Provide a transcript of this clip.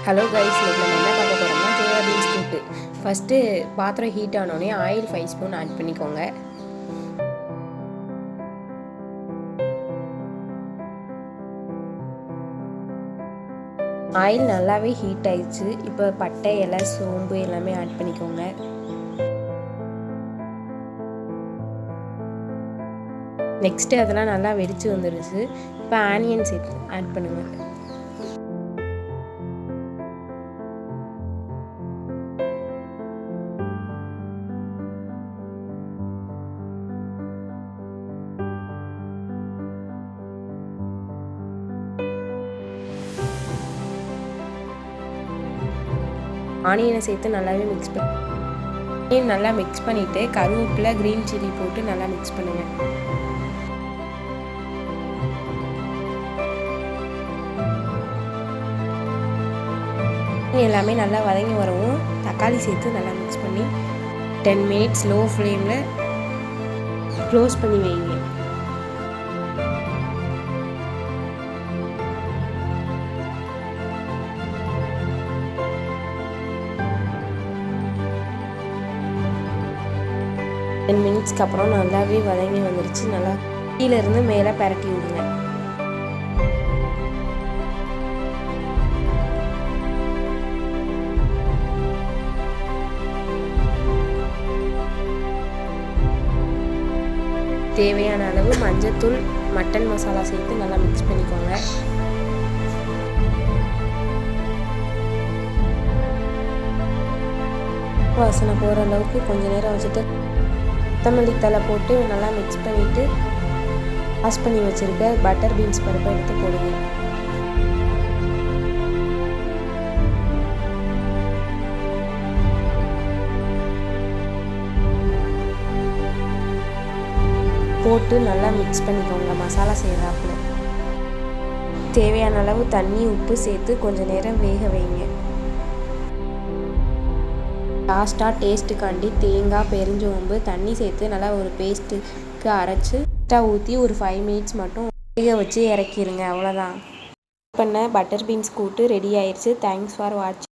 Hello guys, இன்னைக்கு நம்ம என்ன பார்க்க போகிறோம்னா சோயா பீன்ஸ் கூட்டு. ஃபஸ்ட்டு பாத்திரம் ஹீட் ஆனோடனே ஆயில் 5 ஸ்பூன் ஆட் பண்ணிக்கோங்க. ஆயில் நல்லாவே ஹீட் ஆயிடுச்சு. இப்போ பட்டை, இலை, சோம்பு எல்லாமே ஆட் பண்ணிக்கோங்க. நெக்ஸ்ட்டு அதெல்லாம் நல்லா வெடித்து வந்துடுச்சு. இப்போ ஆனியன் சேர்த்து ஆட் பண்ணுங்கள். ஆனியனை சேர்த்து நல்லாவே மிக்ஸ் நல்லா மிக்ஸ் பண்ணிவிட்டு கருவேப்பிலை, க்ரீன் சில்லி போட்டு நல்லா மிக்ஸ் பண்ணுங்கள். எல்லாமே நல்லா வதங்கி வரவும் தக்காளி சேர்த்து நல்லா மிக்ஸ் பண்ணி 10 மினிட்ஸ் லோ ஃப்ளேமில் க்ளோஸ் பண்ணி வைங்க. டென் மினிட்ஸ்க்கு அப்புறம் நல்லாவே வதங்கி வந்துருச்சு. நல்லா கீழேருந்து மேலே பரட்டி விடுங்க. தேவையான அளவு மஞ்சத்தூள், மட்டன் மசாலா சேர்த்து நல்லா மிக்ஸ் பண்ணிக்கோங்க. வாசனை போகிற அளவுக்கு கொஞ்சம் நேரம் வச்சுட்டு கொத்தமல்லி தழை போட்டு நல்லா மிக்ஸ் பண்ணிவிட்டு வாஷ் பண்ணி வச்சுருக்க பட்டர் பீன்ஸ் பருப்பை எடுத்து போடுங்க. போட்டு நல்லா மிக்ஸ் பண்ணிக்கோங்க. மசாலா செய்கிறாப்புல தேவையான அளவு தண்ணி, உப்பு சேர்த்து கொஞ்சம் நேரம் வேக வைங்க. லாஸ்ட்டாக டேஸ்ட்டுக்காண்டி தேங்காய், பெருஞ்சோம்பு, தண்ணி சேர்த்து நல்லா ஒரு பேஸ்ட்டுக்கு அரைச்சி ஊற்றி ஒரு 5 மினிட்ஸ் மட்டும் வேக வச்சு இறக்கிடுங்க. அவ்வளோதான். பண்ண பட்டர் பீன்ஸ் கூட்டு ரெடி ஆயிடுச்சு. தேங்க்ஸ் ஃபார் வாட்சிங்.